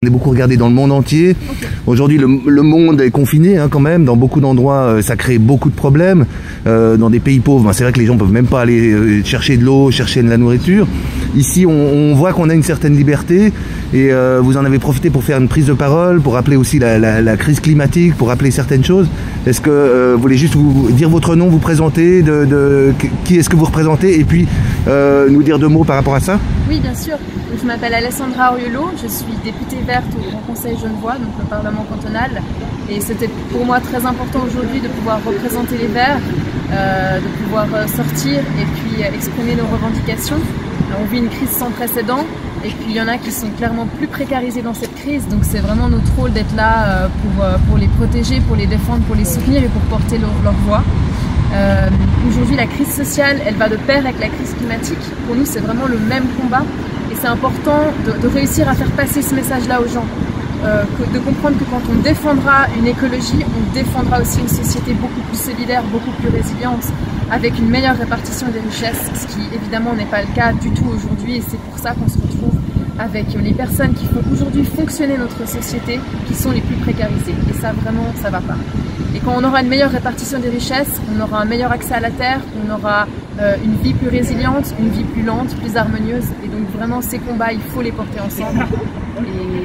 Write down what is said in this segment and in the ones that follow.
On est beaucoup regardé dans le monde entier. Aujourd'hui, le monde est confiné quand même. Dans beaucoup d'endroits, ça crée beaucoup de problèmes. Dans des pays pauvres, c'est vrai que les gens peuvent même pas aller chercher de l'eau, chercher de la nourriture. Ici, on voit qu'on a une certaine liberté et vous en avez profité pour faire une prise de parole, pour rappeler aussi la crise climatique, pour rappeler certaines choses. Est-ce que vous voulez juste vous dire votre nom, vous présenter, qui est-ce que vous représentez et puis nous dire deux mots par rapport à ça? Oui, bien sûr. Donc, je m'appelle Alessandra Oriolo, je suis députée verte au Grand Conseil Genevois, donc le Parlement cantonal. Et c'était pour moi très important aujourd'hui de pouvoir représenter les Verts, de pouvoir sortir et puis exprimer nos revendications. On vit une crise sans précédent et puis il y en a qui sont clairement plus précarisés dans cette crise. Donc c'est vraiment notre rôle d'être là pour les protéger, pour les défendre, pour les soutenir et pour porter leur voix. Aujourd'hui, la crise sociale, elle va de pair avec la crise climatique. Pour nous, c'est vraiment le même combat et c'est important de réussir à faire passer ce message-là aux gens. De comprendre que quand on défendra une écologie, on défendra aussi une société beaucoup plus solidaire, beaucoup plus résiliente, avec une meilleure répartition des richesses, ce qui évidemment n'est pas le cas du tout aujourd'hui et c'est pour ça qu'on se retrouve avec les personnes qui font aujourd'hui fonctionner notre société, qui sont les plus précarisées. Et ça, vraiment, ça va pas. Et quand on aura une meilleure répartition des richesses, on aura un meilleur accès à la terre, on aura une vie plus résiliente, une vie plus lente, plus harmonieuse. Et donc vraiment, ces combats, il faut les porter ensemble.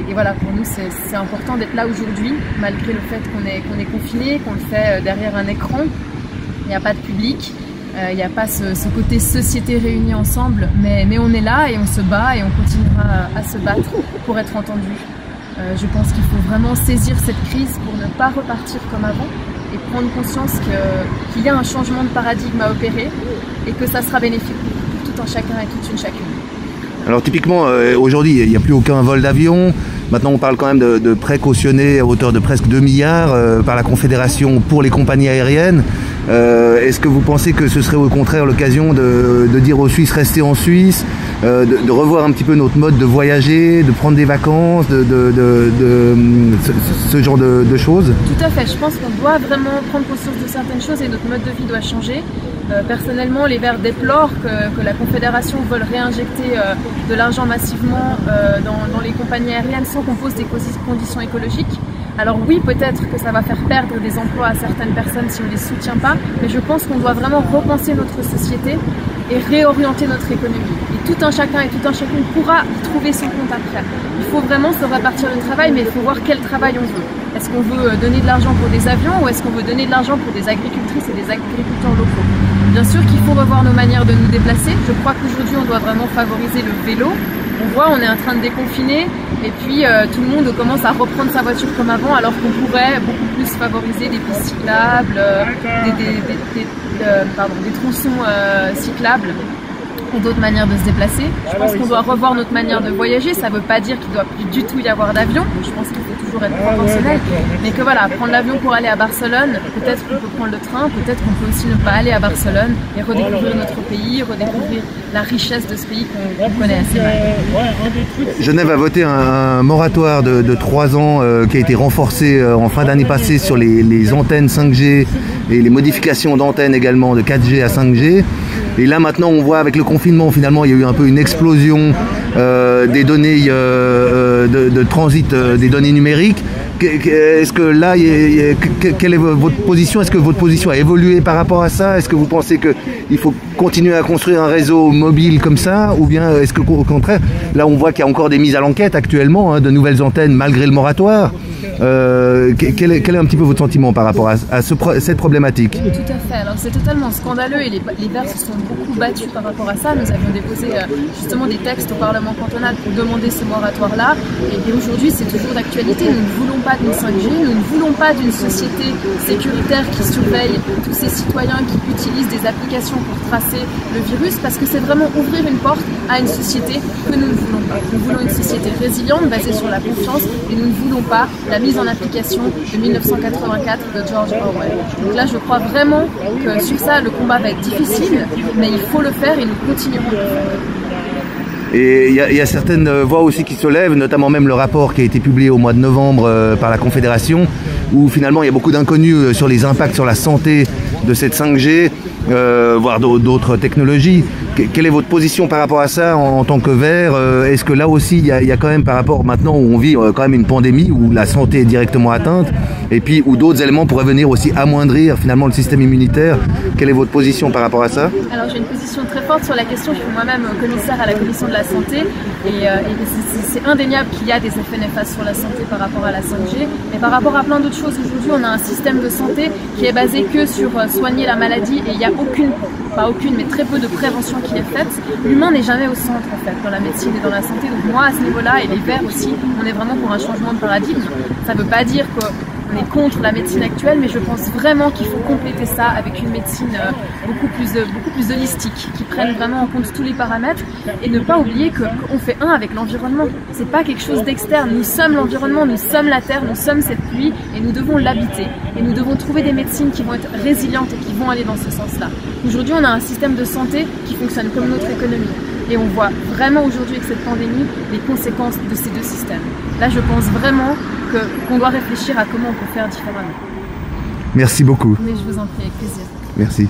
Et voilà, pour nous, c'est important d'être là aujourd'hui, malgré le fait qu'on est confiné, qu'on le fait derrière un écran. Il n'y a pas de public. Il n'y a pas ce côté société réunie ensemble, mais on est là et on se bat et on continuera à se battre pour être entendu. Je pense qu'il faut vraiment saisir cette crise pour ne pas repartir comme avant et prendre conscience qu'il y a un changement de paradigme à opérer et que ça sera bénéfique pour tout un chacun et toute une chacune. Alors typiquement, aujourd'hui, il n'y a plus aucun vol d'avion. Maintenant, on parle quand même de précautionner à hauteur de presque 2 milliards par la Confédération pour les compagnies aériennes. Est-ce que vous pensez que ce serait au contraire l'occasion de dire aux Suisses restez en Suisse, de revoir un petit peu notre mode de voyager, de prendre des vacances, ce genre de choses? Tout à fait, je pense qu'on doit vraiment prendre conscience de certaines choses et notre mode de vie doit changer. Personnellement, les Verts déplorent que la Confédération veuille réinjecter de l'argent massivement dans les compagnies aériennes sans qu'on pose des conditions écologiques. Alors oui, peut-être que ça va faire perdre des emplois à certaines personnes si on ne les soutient pas, mais je pense qu'on doit vraiment repenser notre société et réorienter notre économie. Et tout un chacun et toute un chacune pourra y trouver son compte après. Il faut vraiment se répartir le travail, mais il faut voir quel travail on veut. Est-ce qu'on veut donner de l'argent pour des avions ou est-ce qu'on veut donner de l'argent pour des agricultrices et des agriculteurs locaux? Bien sûr qu'il faut revoir nos manières de nous déplacer. Je crois qu'aujourd'hui, on doit vraiment favoriser le vélo. On voit, on est en train de déconfiner et puis tout le monde commence à reprendre sa voiture comme avant alors qu'on pourrait beaucoup plus favoriser des pistes cyclables, des tronçons cyclables et d'autres manières de se déplacer. Je pense qu'on doit revoir notre manière de voyager. Ça ne veut pas dire qu'il ne doit plus du tout y avoir d'avion. Je pense qu'il faut toujours être proportionnel. Mais que voilà, prendre l'avion pour aller à Barcelone, peut-être qu'on peut prendre le train, peut-être qu'on peut aussi ne pas aller à Barcelone et redécouvrir notre pays, redécouvrir la richesse de ce pays qu'on connaît assez mal. Genève a voté un moratoire de 3 ans qui a été renforcé en fin d'année passée sur les antennes 5G et les modifications d'antennes également de 4G à 5G. Et là maintenant on voit avec le confinement finalement il y a eu un peu une explosion des données de transit des données numériques. Est-ce que là, quelle est votre position? Est-ce que votre position a évolué par rapport à ça? Est-ce que vous pensez qu'il faut continuer à construire un réseau mobile comme ça? Ou bien est-ce qu'au contraire, là on voit qu'il y a encore des mises à l'enquête actuellement, hein, de nouvelles antennes malgré le moratoire? Quel est un petit peu votre sentiment par rapport à cette problématique? Tout à fait, alors c'est totalement scandaleux et les Verts se sont beaucoup battus par rapport à ça. Nous avions déposé justement des textes au Parlement cantonal pour demander ce moratoire-là et aujourd'hui c'est toujours d'actualité. Nous ne voulons pas d'une 5G, nous ne voulons pas d'une société sécuritaire qui surveille tous ces citoyens qui utilisent des applications pour tracer le virus parce que c'est vraiment ouvrir une porte à une société que nous ne voulons pas. Nous voulons une société résiliente basée sur la confiance et nous ne voulons pas la mise en application de 1984 de George Orwell. Donc là je crois vraiment que sur ça le combat va être difficile mais il faut le faire et nous continuerons de le faire. Et il y a certaines voix aussi qui se lèvent, notamment même le rapport qui a été publié au mois de novembre par la Confédération, où finalement il y a beaucoup d'inconnus sur les impacts sur la santé de cette 5G, voire d'autres technologies. Quelle est votre position par rapport à ça en tant que Vert? Est-ce que là aussi il y a quand même par rapport maintenant où on vit quand même une pandémie où la santé est directement atteinte et puis où d'autres éléments pourraient venir aussi amoindrir finalement le système immunitaire? Quelle est votre position par rapport à ça? Alors j'ai une position très forte sur la question, je suis moi-même commissaire à la commission de la santé et c'est indéniable qu'il y a des effets néfastes sur la santé par rapport à la 5G, mais par rapport à plein d'autres choses aujourd'hui on a un système de santé qui est basé que sur soigner la maladie et il n'y a mais très peu de prévention qui est faite. L'humain n'est jamais au centre en fait dans la médecine et dans la santé, donc moi à ce niveau-là et les Verts aussi, on est vraiment pour un changement de paradigme. Ça ne veut pas dire qu'on est contre la médecine actuelle, mais je pense vraiment qu'il faut compléter ça avec une médecine beaucoup plus holistique, qui prenne vraiment en compte tous les paramètres et ne pas oublier qu'on fait un avec l'environnement. C'est pas quelque chose d'externe. Nous sommes l'environnement, nous sommes la terre, nous sommes cette pluie et nous devons l'habiter. Et nous devons trouver des médecines qui vont être résilientes et qui vont aller dans ce sens-là. Aujourd'hui, on a un système de santé qui fonctionne comme notre économie. Et on voit vraiment aujourd'hui avec cette pandémie les conséquences de ces deux systèmes. Là, je pense vraiment qu'on doit réfléchir à comment on peut faire différemment. Merci beaucoup. Mais je vous en prie, avec plaisir. Merci.